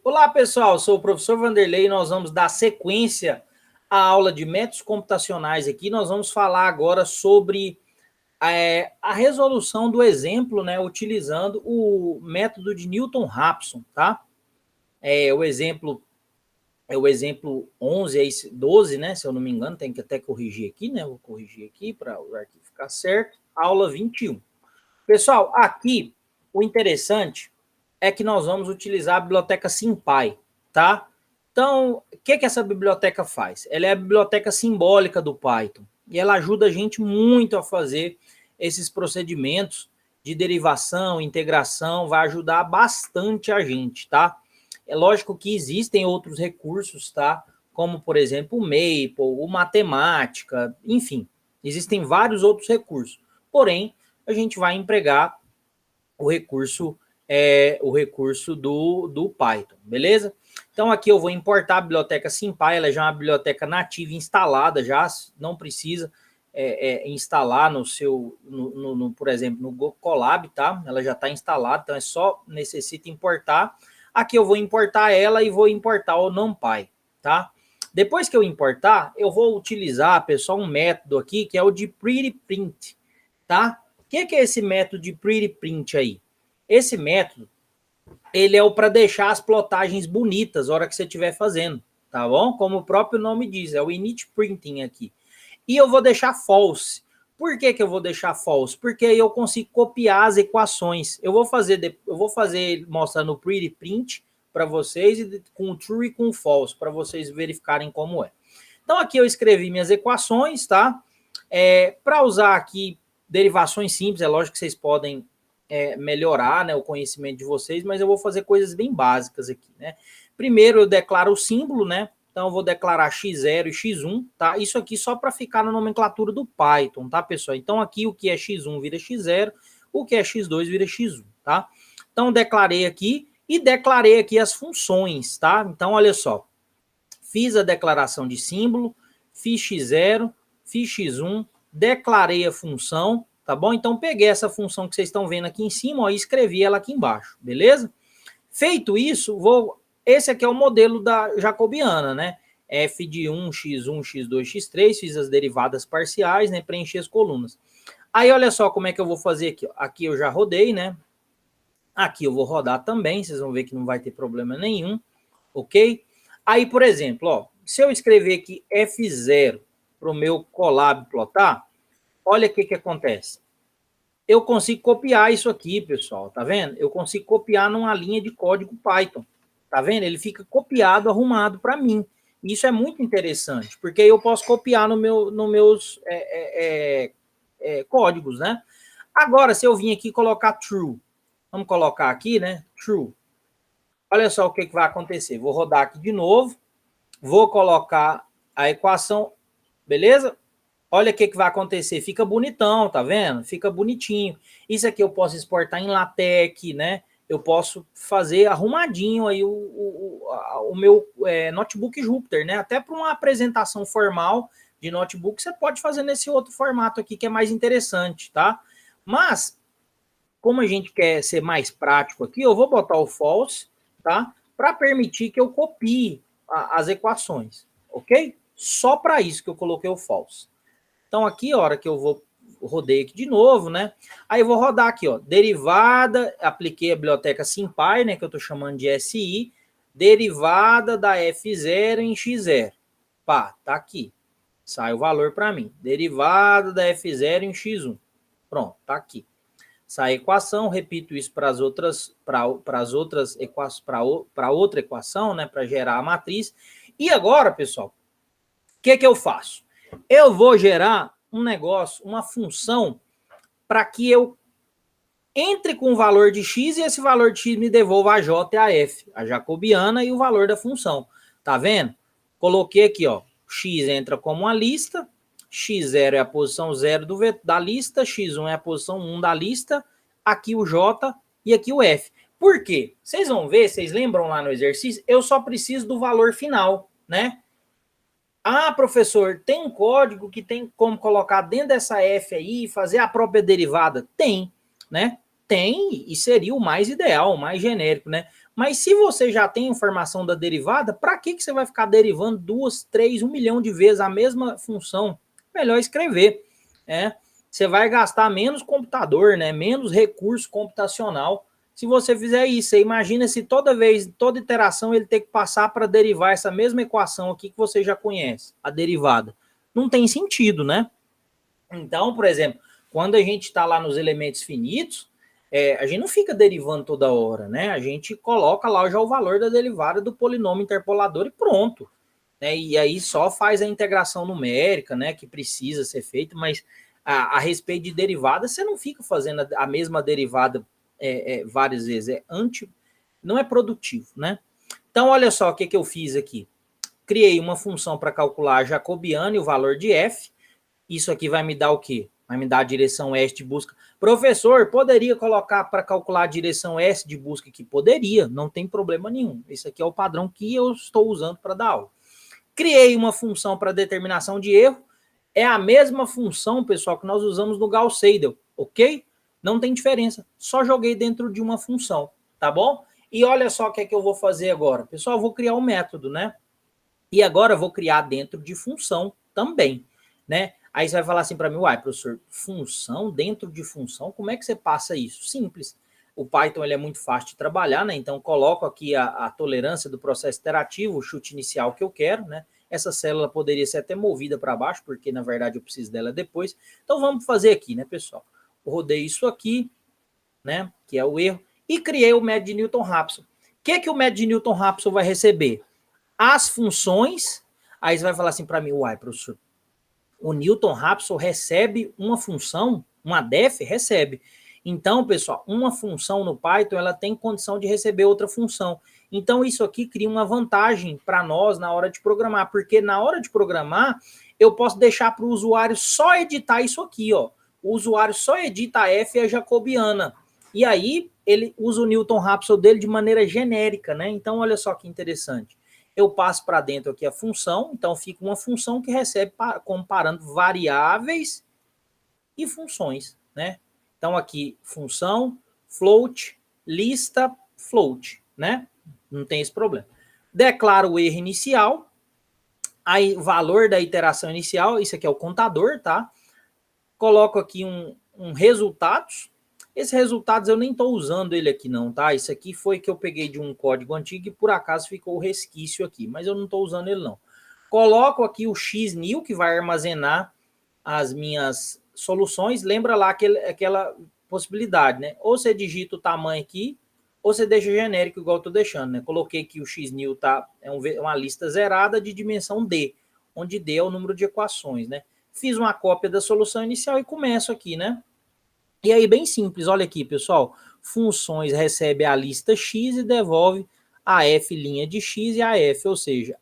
Olá, pessoal, sou o professor Vanderlei e nós vamos dar sequência à aula de métodos computacionais aqui. Nós vamos falar agora sobre a resolução do exemplo, né, utilizando o método de Newton-Raphson, tá? O exemplo é o exemplo 11, 12, né, se eu não me engano, tem que até corrigir aqui, né? Vou corrigir aqui para o arquivo ficar certo. Aula 21. Pessoal, aqui o interessante é que nós vamos utilizar a biblioteca SymPy, tá? Então, o que essa biblioteca faz? Ela é a biblioteca simbólica do Python e ela ajuda a gente muito a fazer esses procedimentos de derivação, integração, vai ajudar bastante a gente, tá? É lógico que existem outros recursos, tá? Como, por exemplo, o Maple, o Matemática, enfim, existem vários outros recursos. Porém, a gente vai empregar o recurso do Python, beleza? Então aqui eu vou importar a biblioteca SymPy, ela já é uma biblioteca nativa instalada, já não precisa instalar no seu, por exemplo, no Google Colab, tá? Ela já está instalada, então é só necessita importar. Aqui eu vou importar ela e vou importar o NumPy, tá? Depois que eu importar, eu vou utilizar, pessoal, um método aqui que é o de prettyprint, tá? O que é esse método de prettyprint aí? Esse método, ele é o para deixar as plotagens bonitas na hora que você estiver fazendo, tá bom? Como o próprio nome diz, é o init printing aqui. E eu vou deixar false. Por que eu vou deixar false? Porque aí eu consigo copiar as equações. Eu vou fazer mostrando o prettyprint para vocês, com true e com false, para vocês verificarem como é. Então aqui eu escrevi minhas equações, tá? Para usar aqui derivações simples, é lógico que vocês podem melhorar, né, o conhecimento de vocês, mas eu vou fazer coisas bem básicas aqui, né? Primeiro eu declaro o símbolo, né? Então eu vou declarar x0 e x1, tá? Isso aqui só para ficar na nomenclatura do Python, tá, pessoal? Então aqui o que é x1 vira x0, o que é x2 vira x1, tá? Então declarei aqui e declarei aqui as funções, tá? Então olha só, fiz a declaração de símbolo, fiz x0, fiz x1, declarei a função, tá bom? Então peguei essa função que vocês estão vendo aqui em cima, ó, e escrevi ela aqui embaixo, beleza? Feito isso, esse aqui é o modelo da jacobiana, né? F de 1, x1, x2, x3, fiz as derivadas parciais, né? Preenchi as colunas. Aí olha só como é que eu vou fazer aqui, ó. Aqui eu já rodei, né? Aqui eu vou rodar também, vocês vão ver que não vai ter problema nenhum, ok? Aí, por exemplo, ó, se eu escrever aqui F0 para o meu Colab plotar, olha o que acontece. Eu consigo copiar isso aqui, pessoal, tá vendo? Eu consigo copiar numa linha de código Python, tá vendo? Ele fica copiado, arrumado para mim. Isso é muito interessante, porque eu posso copiar no meus códigos, né? Agora, se eu vim aqui colocar true, vamos colocar aqui, né? True. Olha só o que vai acontecer. Vou rodar aqui de novo, vou colocar a equação, beleza? Olha o que vai acontecer, fica bonitão, tá vendo? Fica bonitinho. Isso aqui eu posso exportar em LaTeX, né? Eu posso fazer arrumadinho aí o meu notebook Jupyter, né? Até para uma apresentação formal de notebook, você pode fazer nesse outro formato aqui que é mais interessante, tá? Mas, como a gente quer ser mais prático aqui, eu vou botar o false, tá? Para permitir que eu copie as equações, ok? Só para isso que eu coloquei o false. Então, aqui, a hora que eu rodei aqui de novo, né? Aí eu vou rodar aqui, ó, derivada, apliquei a biblioteca SymPy, né, que eu estou chamando de SI, derivada da F0 em X0. Pá, tá aqui. Sai o valor para mim. Derivada da F0 em X1. Pronto, tá aqui. Sai a equação, repito isso para as outras equações, para outra equação, né, para gerar a matriz. E agora, pessoal, o que eu faço? Eu vou gerar um negócio, uma função, para que eu entre com o valor de x e esse valor de x me devolva a j e a f, a jacobiana e o valor da função. Tá vendo? Coloquei aqui, ó, x entra como uma lista, x0 é a posição 0 da lista, x1 é a posição 1 da lista, aqui o j e aqui o f. Por quê? Vocês vão ver, vocês lembram lá no exercício, eu só preciso do valor final, né? Ah, professor, tem um código que tem como colocar dentro dessa F aí e fazer a própria derivada? Tem, né? Tem, e seria o mais ideal, o mais genérico, né? Mas se você já tem informação da derivada, para que você vai ficar derivando 2, 3, 1 milhão de vezes a mesma função? Melhor escrever. Você vai gastar menos computador, né? Menos recurso computacional. Se você fizer isso, você imagina se toda vez, toda iteração, ele tem que passar para derivar essa mesma equação aqui que você já conhece, a derivada. Não tem sentido, né? Então, por exemplo, quando a gente está lá nos elementos finitos, a gente não fica derivando toda hora, né? A gente coloca lá já o valor da derivada do polinômio interpolador e pronto. Né? E aí só faz a integração numérica, né? Que precisa ser feita, mas a respeito de derivada, você não fica fazendo a mesma derivada várias vezes. Não é produtivo, né? Então, olha só o que eu fiz aqui. Criei uma função para calcular a jacobiana e o valor de f. Isso aqui vai me dar o quê? Vai me dar a direção S de busca. Professor, poderia colocar para calcular a direção S de busca aqui? Poderia, não tem problema nenhum. Esse aqui é o padrão que eu estou usando para dar aula. Criei uma função para determinação de erro. É a mesma função, pessoal, que nós usamos no Gauss-Seidel, ok? Não tem diferença, só joguei dentro de uma função, tá bom? E olha só o que é que eu vou fazer agora. Pessoal, eu vou criar um método, né? E agora eu vou criar dentro de função também, né? Aí você vai falar assim para mim, uai, professor, função dentro de função, como é que você passa isso? Simples. O Python ele é muito fácil de trabalhar, né? Então coloco aqui a tolerância do processo iterativo, o chute inicial que eu quero, né? Essa célula poderia ser até movida para baixo, porque na verdade eu preciso dela depois. Então vamos fazer aqui, né, pessoal? Eu rodei isso aqui, né? Que é o erro, e criei o método de Newton-Raphson. O que o método de Newton-Raphson vai receber? As funções. Aí você vai falar assim para mim, uai, professor, o Newton-Raphson recebe uma função, uma def, recebe. Então, pessoal, uma função no Python, ela tem condição de receber outra função. Então, isso aqui cria uma vantagem para nós na hora de programar, porque na hora de programar, eu posso deixar para o usuário só editar isso aqui, ó. O usuário só edita a f e a jacobiana. E aí, ele usa o Newton-Raphson dele de maneira genérica, né? Então, olha só que interessante. Eu passo para dentro aqui a função, então fica uma função que recebe comparando variáveis e funções, né? Então aqui, função, float, lista, float, né? Não tem esse problema. Declaro o erro inicial, aí o valor da iteração inicial, isso aqui é o contador, tá? Coloco aqui um resultados. Esses resultados eu nem estou usando ele aqui não, tá? Isso aqui foi que eu peguei de um código antigo e por acaso ficou o resquício aqui, mas eu não estou usando ele não. Coloco aqui o xNew, que vai armazenar as minhas soluções. Lembra lá aquela possibilidade, né? Ou você digita o tamanho aqui, ou você deixa genérico igual eu estou deixando, né? Coloquei que o xNew é uma lista zerada de dimensão D, onde D é o número de equações, né? Fiz uma cópia da solução inicial e começo aqui, né? E aí, bem simples, olha aqui, pessoal. Funções recebe a lista X e devolve a F' de X e a F, ou seja,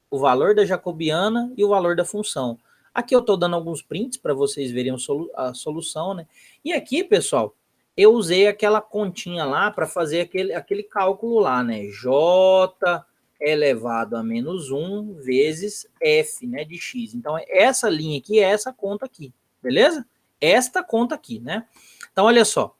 o valor da jacobiana e o valor da função. Aqui eu estou dando alguns prints para vocês verem a solução, né? E aqui, pessoal, eu usei aquela continha lá para fazer aquele cálculo lá, né? J elevado a menos 1 vezes F, né, de X. Então, essa linha aqui é essa conta aqui, beleza? Esta conta aqui, né? Então, olha só.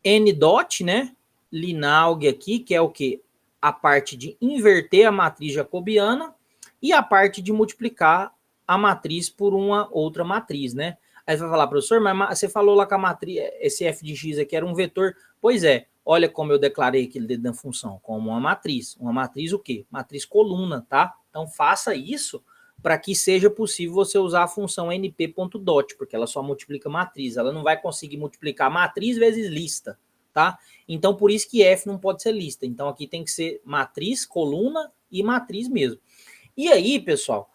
N dot, né? Linalg aqui, que é o quê? A parte de inverter a matriz jacobiana e a parte de multiplicar a matriz por uma outra matriz, né? Aí você vai falar, professor, mas você falou lá que a matriz, esse f de x aqui era um vetor. Pois é, olha como eu declarei aqui dentro da função, como uma matriz. Uma matriz o quê? Matriz coluna, tá? Então faça isso para que seja possível você usar a função np.dot, porque ela só multiplica matriz, ela não vai conseguir multiplicar matriz vezes lista, tá? Então, por isso que F não pode ser lista. Então, aqui tem que ser matriz, coluna e matriz mesmo. E aí, pessoal,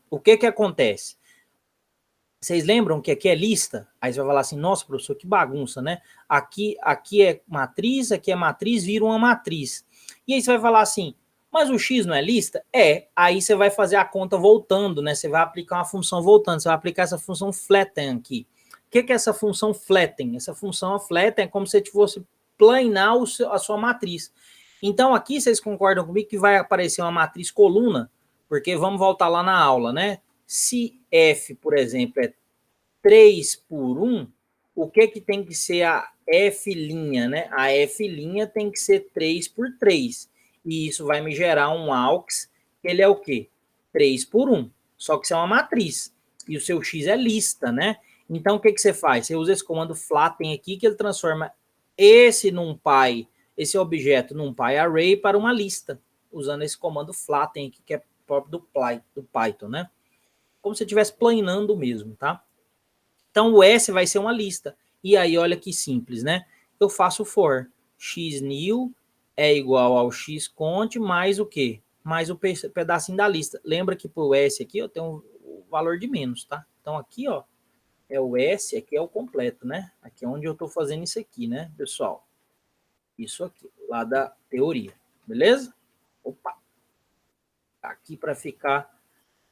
o que acontece? Vocês lembram que aqui é lista? Aí você vai falar assim, nossa, professor, que bagunça, né? Aqui é matriz, vira uma matriz. E aí você vai falar assim, mas o X não é lista? Aí você vai fazer a conta voltando, né? Você vai aplicar uma função voltando, você vai aplicar essa função flatten aqui. O que é essa função flatten? Essa função flatten é como se você fosse planar a sua matriz. Então aqui vocês concordam comigo que vai aparecer uma matriz coluna, porque vamos voltar lá na aula, né? Se F, por exemplo, é 3 por 1, o que tem que ser F', né? A F' tem que ser 3 por 3. E isso vai me gerar um AUX, que ele é o quê? 3 por 1. Só que isso é uma matriz. E o seu X é lista, né? Então, o que você faz? Você usa esse comando flatten aqui, que ele transforma esse objeto num array para uma lista, usando esse comando flatten aqui, que é próprio do Python, né? Como se estivesse planando mesmo, tá? Então, o S vai ser uma lista. E aí, olha que simples, né? Eu faço for xnew é igual ao xcont mais o quê? Mais o pedacinho da lista. Lembra que para o S aqui eu tenho um valor de menos, tá? Então, aqui, ó, é o S, aqui é o completo, né? Aqui é onde eu estou fazendo isso aqui, né, pessoal? Isso aqui, lá da teoria, beleza? Opa! Aqui para ficar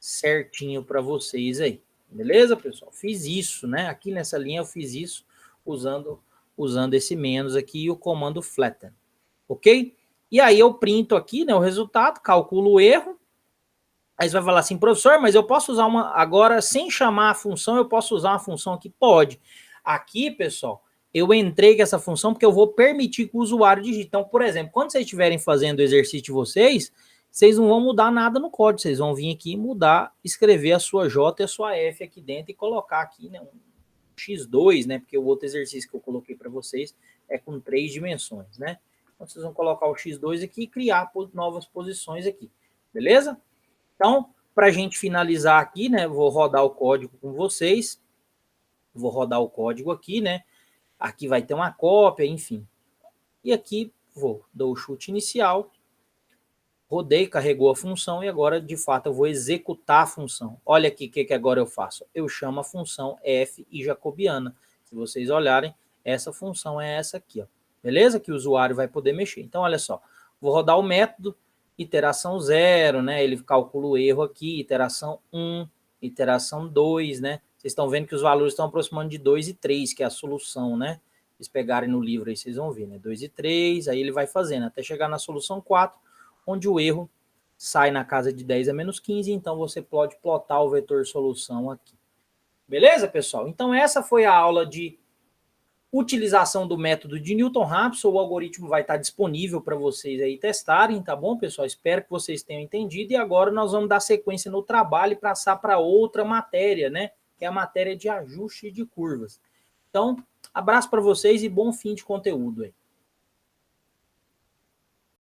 certinho para vocês aí, beleza, pessoal? Fiz isso, né? Aqui nessa linha eu fiz isso usando esse menos aqui e o comando flatten, ok? E aí eu printo aqui, né, o resultado, calculo o erro. Aí você vai falar assim, professor, mas eu posso usar uma agora sem chamar a função, eu posso usar uma função aqui? Pode. Aqui, pessoal, eu entrei com essa função porque eu vou permitir que o usuário digite. Então, por exemplo, quando vocês estiverem fazendo o exercício de vocês não vão mudar nada no código, vocês vão vir aqui e mudar, escrever a sua J e a sua F aqui dentro e colocar aqui, né, um X2, né, porque o outro exercício que eu coloquei para vocês é com 3 dimensões, né? Então, vocês vão colocar o X2 aqui e criar novas posições aqui, beleza? Então, para a gente finalizar aqui, né, vou rodar o código com vocês, vou rodar o código aqui, né, aqui vai ter uma cópia, enfim, e aqui dou o chute inicial, rodei, carregou a função e agora, de fato, eu vou executar a função. Olha aqui o que agora eu faço. Eu chamo a função f e jacobiana. Se vocês olharem, essa função é essa aqui, ó. Beleza? Que o usuário vai poder mexer. Então, olha só. Vou rodar o método, iteração 0, né? Ele calcula o erro aqui, iteração 1, iteração 2, né? Vocês estão vendo que os valores estão aproximando de 2 e 3, que é a solução, né? Vocês pegarem no livro aí, vocês vão ver, né? 2 e 3, aí ele vai fazendo até chegar na solução 4, onde o erro sai na casa de 10 a menos 15, então você pode plotar o vetor solução aqui. Beleza, pessoal? Então essa foi a aula de utilização do método de Newton-Raphson. O algoritmo vai estar disponível para vocês aí testarem, tá bom, pessoal? Espero que vocês tenham entendido. E agora nós vamos dar sequência no trabalho e passar para outra matéria, né? Que é a matéria de ajuste de curvas. Então, abraço para vocês e bom fim de conteúdo aí.